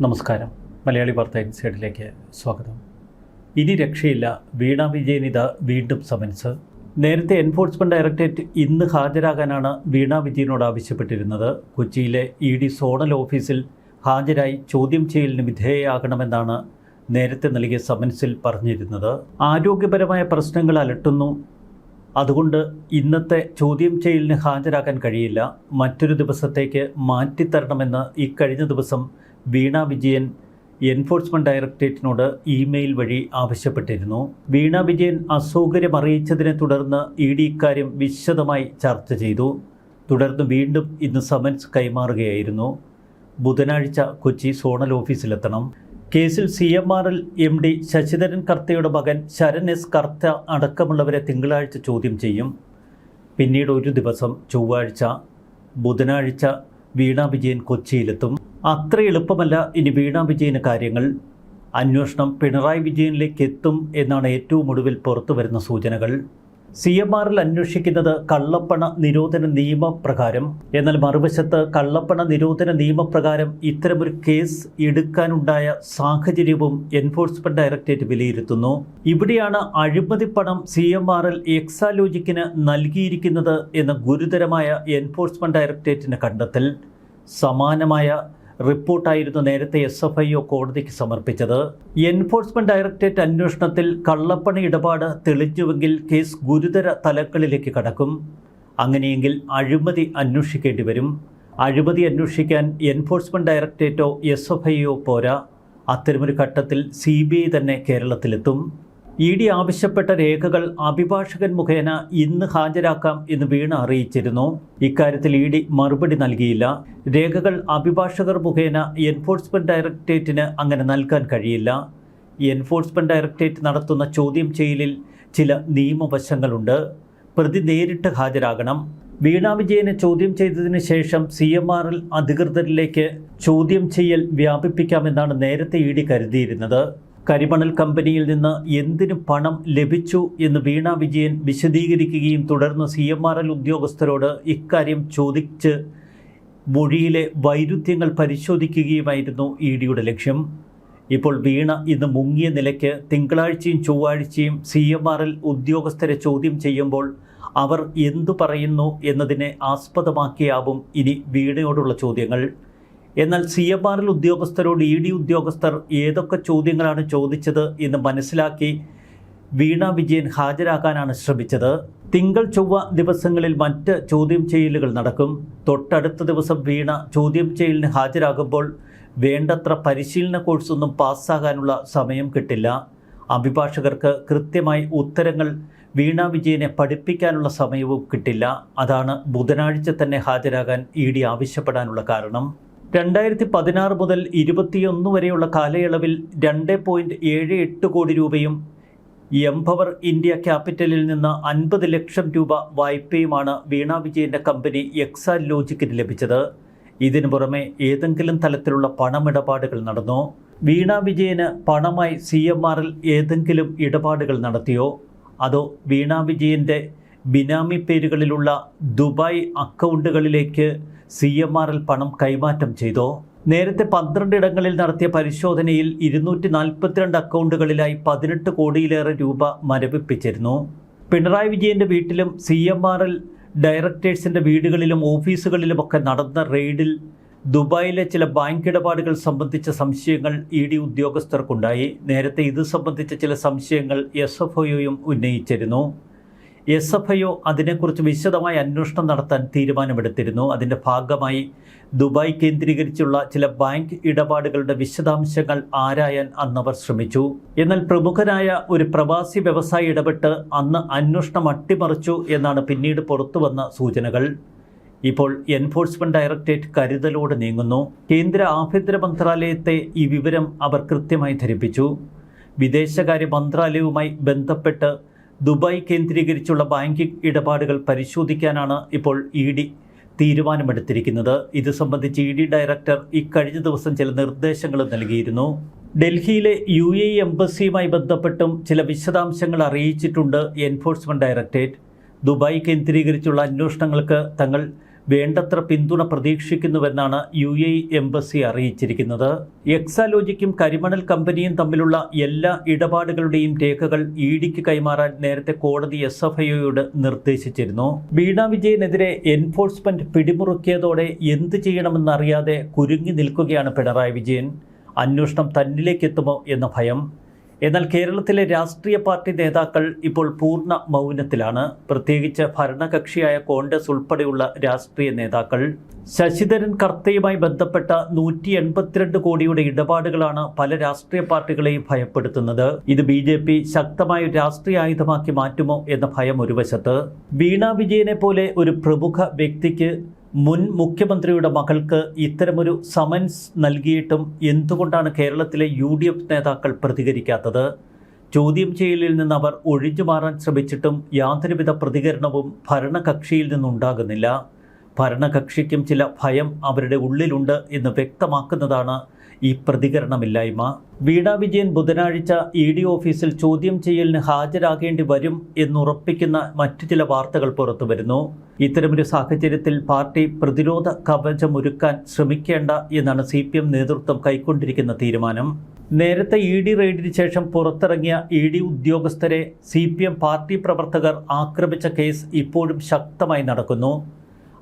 നമസ്കാരം. മലയാളി വാർത്ത ഇൻസൈഡിലേക്ക് സ്വാഗതം. ഇനി രക്ഷയില്ല, വീണ വിജയനിത് വീണ്ടും സമൻസ്. നേരത്തെ എൻഫോഴ്സ്മെൻറ്റ് ഡയറക്ടറേറ്റ് ഇന്ന് ഹാജരാകാനാണ് വീണ വിജയനോട് ആവശ്യപ്പെട്ടിരുന്നത്. കൊച്ചിയിലെ ED സോണൽ ഓഫീസിൽ ഹാജരായി ചോദ്യം ചെയ്യലിന് വിധേയയാകണമെന്നാണ് നേരത്തെ നൽകിയ സമൻസിൽ പറഞ്ഞിരുന്നത്. ആരോഗ്യപരമായ പ്രശ്നങ്ങൾ അലട്ടുന്നു, അതുകൊണ്ട് ഇന്നത്തെ ചോദ്യം ചെയ്യലിന് ഹാജരാക്കാൻ കഴിയില്ല, മറ്റൊരു ദിവസത്തേക്ക് മാറ്റിത്തരണമെന്ന് ഇക്കഴിഞ്ഞ ദിവസം വീണ വിജയൻ എൻഫോഴ്സ്മെൻറ്റ് ഡയറക്ടറേറ്റിനോട് ഇമെയിൽ വഴി ആവശ്യപ്പെട്ടിരുന്നു. വീണ വിജയൻ അസൗകര്യം അറിയിച്ചതിനെ തുടർന്ന് ED ഇക്കാര്യം വിശദമായി ചർച്ച ചെയ്തു. തുടർന്ന് വീണ്ടും ഇന്ന് സമൻസ് കൈമാറുകയായിരുന്നു. ബുധനാഴ്ച കൊച്ചി സോണൽ ഓഫീസിലെത്തണം. കേസിൽ CMRL MD ശശിധരൻ കർത്തയുടെ മകൻ ശരൺ S കർത്ത അടക്കമുള്ളവരെ തിങ്കളാഴ്ച ചോദ്യം ചെയ്യും. പിന്നീട് ഒരു ദിവസം ചൊവ്വാഴ്ച, ബുധനാഴ്ച വീണ വിജയൻ കൊച്ചിയിലെത്തും. അത്ര എളുപ്പമല്ല ഇനി വീണ വിജയന് കാര്യങ്ങൾ. അന്വേഷണം പിണറായി വിജയനിലേക്ക് എത്തും എന്നാണ് ഏറ്റവും ഒടുവിൽ പുറത്തു വരുന്ന സൂചനകൾ. CMRL അന്വേഷിക്കുന്നത് കള്ളപ്പണ നിരോധന നിയമപ്രകാരം. എന്നാൽ മറുവശത്ത് കള്ളപ്പണ നിരോധന നിയമപ്രകാരം ഇത്തരമൊരു കേസ് എടുക്കാനുണ്ടായ സാഹചര്യവും എൻഫോഴ്സ്മെൻറ്റ് ഡയറക്ടറേറ്റ് വിലയിരുത്തുന്നു. ഇവിടെയാണ് അഴിമതി പണം CMRL എക്സാലോജിക്കിന് നൽകിയിരിക്കുന്നത് എന്ന ഗുരുതരമായ എൻഫോഴ്സ്മെൻറ്റ് ഡയറക്ടറേറ്റിൻ്റെ കണ്ടെത്തൽ. സമാനമായ റിപ്പോർട്ടായിരുന്നു നേരത്തെ SFIO കോടതിക്ക് സമർപ്പിച്ചത്. എൻഫോഴ്സ്മെൻറ്റ് ഡയറക്ടറേറ്റ് അന്വേഷണത്തിൽ കള്ളപ്പണ ഇടപാട് തെളിഞ്ഞുവെങ്കിൽ കേസ് ഗുരുതര തലങ്ങളിലേക്ക് കടക്കും. അങ്ങനെയെങ്കിൽ അഴിമതി അന്വേഷിക്കേണ്ടി വരും. അഴിമതി അന്വേഷിക്കാൻ എൻഫോഴ്സ്മെൻറ്റ് ഡയറക്ടറേറ്റോ SFIO പോരാ. അത്തരമൊരു ഘട്ടത്തിൽ CBI തന്നെ കേരളത്തിലെത്തും. ED ആവശ്യപ്പെട്ട രേഖകൾ അഭിഭാഷകൻ മുഖേന ഇന്ന് ഹാജരാക്കാം എന്ന് വീണ അറിയിച്ചിരുന്നു. ഇക്കാര്യത്തിൽ ED മറുപടി നൽകിയില്ല. രേഖകൾ അഭിഭാഷകർ മുഖേന എൻഫോഴ്സ്മെൻറ്റ് ഡയറക്ടറേറ്റിന് അങ്ങനെ നൽകാൻ കഴിയില്ല. എൻഫോഴ്സ്മെൻറ്റ് ഡയറക്ടറേറ്റ് നടത്തുന്ന ചോദ്യം ചെയ്യലിൽ ചില നിയമവശങ്ങളുണ്ട്. പ്രതി നേരിട്ട് ഹാജരാകണം. വീണ വിജയനെ ചോദ്യം ചെയ്തതിന് ശേഷം CMRL അധികൃതരിലേക്ക് ചോദ്യം ചെയ്യൽ വ്യാപിപ്പിക്കാമെന്നാണ് നേരത്തെ ED കരുതിയിരുന്നത്. കരിമണൽ കമ്പനിയിൽ നിന്ന് എന്തിനു പണം ലഭിച്ചു എന്ന് വീണ വിജയൻ വിശദീകരിക്കുകയും തുടർന്ന് CMRL ഉദ്യോഗസ്ഥരോട് ഇക്കാര്യം ചോദിച്ച് മൊഴിയിലെ വൈരുദ്ധ്യങ്ങൾ പരിശോധിക്കുകയുമായിരുന്നു EDയുടെ ലക്ഷ്യം. ഇപ്പോൾ വീണ ഇന്ന് മുങ്ങിയ നിലയ്ക്ക് തിങ്കളാഴ്ചയും ചൊവ്വാഴ്ചയും CMRL ഉദ്യോഗസ്ഥരെ ചോദ്യം ചെയ്യുമ്പോൾ അവർ എന്തു പറയുന്നു എന്നതിനെ ആസ്പദമാക്കിയാവും ഇനി വീണയോടുള്ള ചോദ്യങ്ങൾ. എന്നാൽ CMRL ഉദ്യോഗസ്ഥരോട് ED ഉദ്യോഗസ്ഥർ ഏതൊക്കെ ചോദ്യങ്ങളാണ് ചോദിച്ചത് എന്ന് മനസ്സിലാക്കി വീണ വിജയൻ ഹാജരാകാനാണ് ശ്രമിച്ചത്. തിങ്കൾ ചൊവ്വ ദിവസങ്ങളിൽ മറ്റ് ചോദ്യം ചെയ്യലുകൾ നടക്കും. തൊട്ടടുത്ത ദിവസം വീണ ചോദ്യം ചെയ്യലിന് ഹാജരാകുമ്പോൾ വേണ്ടത്ര പരിശീലന കോഴ്സൊന്നും പാസ്സാകാനുള്ള സമയം കിട്ടില്ല. അഭിഭാഷകർക്ക് കൃത്യമായി ഉത്തരങ്ങൾ വീണ വിജയനെ പഠിപ്പിക്കാനുള്ള സമയവും കിട്ടില്ല. അതാണ് ബുധനാഴ്ച തന്നെ ഹാജരാകാൻ ED ആവശ്യപ്പെടാനുള്ള കാരണം. 2016 മുതൽ 2021 വരെയുള്ള കാലയളവിൽ 2.78 കോടി രൂപയും എംപവർ ഇന്ത്യ ക്യാപിറ്റലിൽ നിന്ന് 50 ലക്ഷം രൂപ വായ്പയുമാണ് വീണ വിജയൻ്റെ കമ്പനി എക്സാലോജിക്കിന് ലഭിച്ചത്. ഇതിനു പുറമെ ഏതെങ്കിലും തലത്തിലുള്ള പണമിടപാടുകൾ നടന്നോ? വീണ വിജയന് പണമായി CMRL ഏതെങ്കിലും ഇടപാടുകൾ നടത്തിയോ? അതോ വീണ വിജയൻ്റെ ബിനാമി പേരുകളിലുള്ള ദുബായ് അക്കൗണ്ടുകളിലേക്ക് CMRL പണം കൈമാറ്റം ചെയ്തോ? നേരത്തെ 12 ഇടങ്ങളിൽ നടത്തിയ പരിശോധനയിൽ 242 അക്കൗണ്ടുകളിലായി 18 കോടിയിലേറെ രൂപ മരവിപ്പിച്ചിരുന്നു. പിണറായി വിജയൻ്റെ വീട്ടിലും CMRL ഡയറക്ടേഴ്സിൻ്റെ വീടുകളിലും ഓഫീസുകളിലുമൊക്കെ നടന്ന റെയ്ഡിൽ ദുബായിലെ ചില ബാങ്ക് ഇടപാടുകൾ സംബന്ധിച്ച സംശയങ്ങൾ ED ഉദ്യോഗസ്ഥർക്കുണ്ടായി. നേരത്തെ ഇത് സംബന്ധിച്ച ചില സംശയങ്ങൾ SFIOയും ഉന്നയിച്ചിരുന്നു. SFIO അതിനെക്കുറിച്ച് വിശദമായ അന്വേഷണം നടത്താൻ തീരുമാനമെടുത്തിരുന്നു. അതിൻ്റെ ഭാഗമായി ദുബായ് കേന്ദ്രീകരിച്ചുള്ള ചില ബാങ്ക് ഇടപാടുകളുടെ വിശദാംശങ്ങൾ ആരായാൻ അന്നവർ ശ്രമിച്ചു. എന്നാൽ പ്രമുഖനായ ഒരു പ്രവാസി വ്യവസായി ഇടപെട്ട് അന്ന് അന്വേഷണം അട്ടിമറിച്ചു എന്നാണ് പിന്നീട് പുറത്തുവന്ന സൂചനകൾ. ഇപ്പോൾ എൻഫോഴ്സ്മെൻറ്റ് ഡയറക്ടറേറ്റ് കരുതലോടെ നീങ്ങുന്നു. കേന്ദ്ര ആഭ്യന്തര മന്ത്രാലയത്തെ ഈ വിവരം അവർ കൃത്യമായി ധരിപ്പിച്ചു. വിദേശകാര്യ മന്ത്രാലയവുമായി ബന്ധപ്പെട്ട് ദുബായ് കേന്ദ്രീകരിച്ചുള്ള ബാങ്കിംഗ് ഇടപാടുകൾ പരിശോധിക്കാനാണ് ഇപ്പോൾ ED തീരുമാനമെടുത്തിരിക്കുന്നത്. ഇത് സംബന്ധിച്ച് ED ഡയറക്ടർ ഇക്കഴിഞ്ഞ ദിവസം ചില നിർദ്ദേശങ്ങൾ നൽകിയിരുന്നു. ഡൽഹിയിലെ UAE എംബസിയുമായി ബന്ധപ്പെട്ടും ചില വിശദാംശങ്ങൾ അറിയിച്ചിട്ടുണ്ട് എൻഫോഴ്സ്മെൻറ്റ് ഡയറക്ടറേറ്റ്. ദുബായ് കേന്ദ്രീകരിച്ചുള്ള അന്വേഷണങ്ങൾക്ക് തങ്ങൾ വേണ്ടത്ര പിന്തുണ പ്രതീക്ഷിക്കുന്നുവെന്നാണ് UAE എംബസി അറിയിച്ചിരിക്കുന്നത്. എക്സാലോജിക്കും കരിമണൽ കമ്പനിയും തമ്മിലുള്ള എല്ലാ ഇടപാടുകളുടെയും രേഖകൾ EDക്ക് കൈമാറാൻ നേരത്തെ കോടതി SFIയോട് നിർദ്ദേശിച്ചിരുന്നു. വീണ വിജയനെതിരെ എൻഫോഴ്സ്മെന്റ് പിടിമുറുക്കിയതോടെ എന്ത് ചെയ്യണമെന്നറിയാതെ കുരുങ്ങി നിൽക്കുകയാണ് പിണറായി വിജയൻ. അന്വേഷണം തന്നിലേക്കെത്തുമോ എന്ന ഭയം. എന്നാൽ കേരളത്തിലെ രാഷ്ട്രീയ പാർട്ടി നേതാക്കൾ ഇപ്പോൾ പൂർണ്ണ മൗനത്തിലാണ്. പ്രത്യേകിച്ച് ഭരണകക്ഷിയായ കോൺഗ്രസ് ഉൾപ്പെടെയുള്ള രാഷ്ട്രീയ നേതാക്കൾ. ശശിധരൻ കർത്തയുമായി ബന്ധപ്പെട്ട 182 കോടിയുടെ ഇടപാടുകളാണ് പല രാഷ്ട്രീയ പാർട്ടികളെയും ഭയപ്പെടുത്തുന്നത്. ഇത് BJP ശക്തമായ രാഷ്ട്രീയ ആയുധമാക്കി മാറ്റുമോ എന്ന ഭയം ഒരു വശത്ത്. വീണ വിജയനെ പോലെ ഒരു പ്രമുഖ വ്യക്തിക്ക് മുൻ മുഖ്യമന്ത്രിയുടെ മകൾക്ക് ഇത്തരമൊരു സമൻസ് നൽകിയിട്ടും എന്തുകൊണ്ടാണ് കേരളത്തിലെ UDF നേതാക്കൾ പ്രതികരിക്കാത്തത്? ചോദ്യം ചെയ്യലിൽ നിന്ന് അവർ ഒഴിഞ്ഞു മാറാൻ ശ്രമിച്ചിട്ടും യാതൊരുവിധ പ്രതികരണവും ഭരണകക്ഷിയിൽ നിന്നുണ്ടാകുന്നില്ല. ഭരണകക്ഷിക്കും ചില ഭയം അവരുടെ ഉള്ളിലുണ്ട് എന്ന് വ്യക്തമാക്കുന്നതാണ് ഈ പ്രതികരണമില്ലായ്മ. വീണ വിജയൻ ബുധനാഴ്ച ED ഓഫീസിൽ ചോദ്യം ചെയ്യലിന് ഹാജരാകേണ്ടി വരും എന്നുറപ്പിക്കുന്ന മറ്റു ചില വാർത്തകൾ പുറത്തു വരുന്നു. ഇത്തരമൊരു സാഹചര്യത്തിൽ പാർട്ടി പ്രതിരോധ കവചമൊരുക്കാൻ ശ്രമിക്കേണ്ട എന്നാണ് CPM നേതൃത്വം കൈക്കൊണ്ടിരിക്കുന്ന തീരുമാനം. നേരത്തെ ED റെയ്ഡിന് ശേഷം പുറത്തിറങ്ങിയ ED ഉദ്യോഗസ്ഥരെ CPM പാർട്ടി പ്രവർത്തകർ ആക്രമിച്ച കേസ് ഇപ്പോഴും ശക്തമായി നടക്കുന്നു.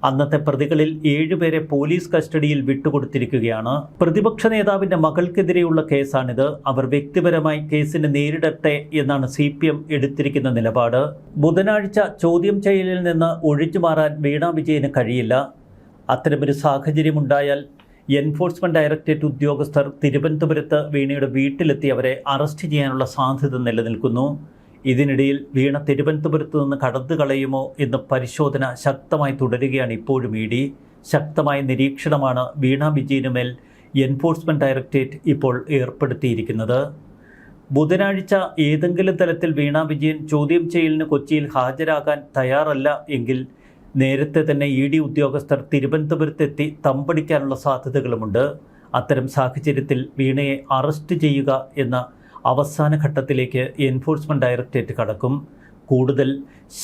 അന്നത്തെ പ്രതികളിൽ 7 പേരെ പോലീസ് കസ്റ്റഡിയിൽ വിട്ടുകൊടുത്തിരിക്കുകയാണ്. പ്രതിപക്ഷ നേതാവിൻ്റെ മകൾക്കെതിരെയുള്ള കേസാണിത്. അവർ വ്യക്തിപരമായി കേസിനെ നേരിടട്ടെ എന്നാണ് CPM എടുത്തിരിക്കുന്ന നിലപാട്. ബുധനാഴ്ച ചോദ്യം ചെയ്യലിൽ നിന്ന് ഒഴിഞ്ഞു മാറാൻ വീണ വിജയന് കഴിയില്ല. അത്തരമൊരു സാഹചര്യമുണ്ടായാൽ എൻഫോഴ്സ്മെന്റ് ഡയറക്ടറേറ്റ് ഉദ്യോഗസ്ഥർ തിരുവനന്തപുരത്ത് വീണയുടെ വീട്ടിലെത്തി അവരെ അറസ്റ്റ് ചെയ്യാനുള്ള സാധ്യത നിലനിൽക്കുന്നു. ഇതിനിടയിൽ വീണ തിരുവനന്തപുരത്ത് നിന്ന് കടന്നു കളയുമോ എന്ന പരിശോധന ശക്തമായി തുടരുകയാണ് ഇപ്പോഴും ED. ശക്തമായ നിരീക്ഷണമാണ് വീണ വിജയനുമേൽ എൻഫോഴ്സ്മെന്റ് ഡയറക്ടറേറ്റ് ഇപ്പോൾ ഏർപ്പെടുത്തിയിരിക്കുന്നത്. ബുധനാഴ്ച ഏതെങ്കിലും തലത്തിൽ വീണ വിജയൻ ചോദ്യം ചെയ്യലിന് കൊച്ചിയിൽ ഹാജരാകാൻ തയ്യാറല്ല എങ്കിൽ നേരത്തെ തന്നെ ED ഉദ്യോഗസ്ഥർ തിരുവനന്തപുരത്തെത്തി തമ്പടിക്കാനുള്ള സാധ്യതകളുമുണ്ട്. അത്തരം സാഹചര്യത്തിൽ വീണയെ അറസ്റ്റ് ചെയ്യുക എന്ന അവസാന ഘട്ടത്തിലേക്ക് എൻഫോഴ്സ്മെന്റ് ഡയറക്ടറേറ്റ് കടക്കും. കൂടുതൽ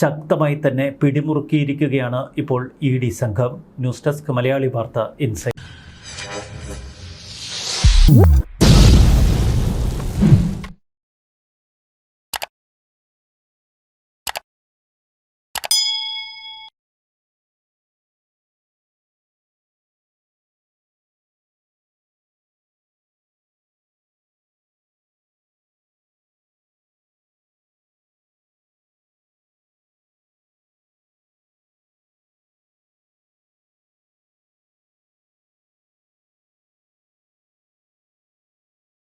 ശക്തമായി തന്നെ പിടിമുറുക്കിയിരിക്കുകയാണ് ഇപ്പോൾ ED സംഘം. ന്യൂസ് ഡെസ്ക് മലയാളി വാർത്ത ഇൻസൈറ്റ്.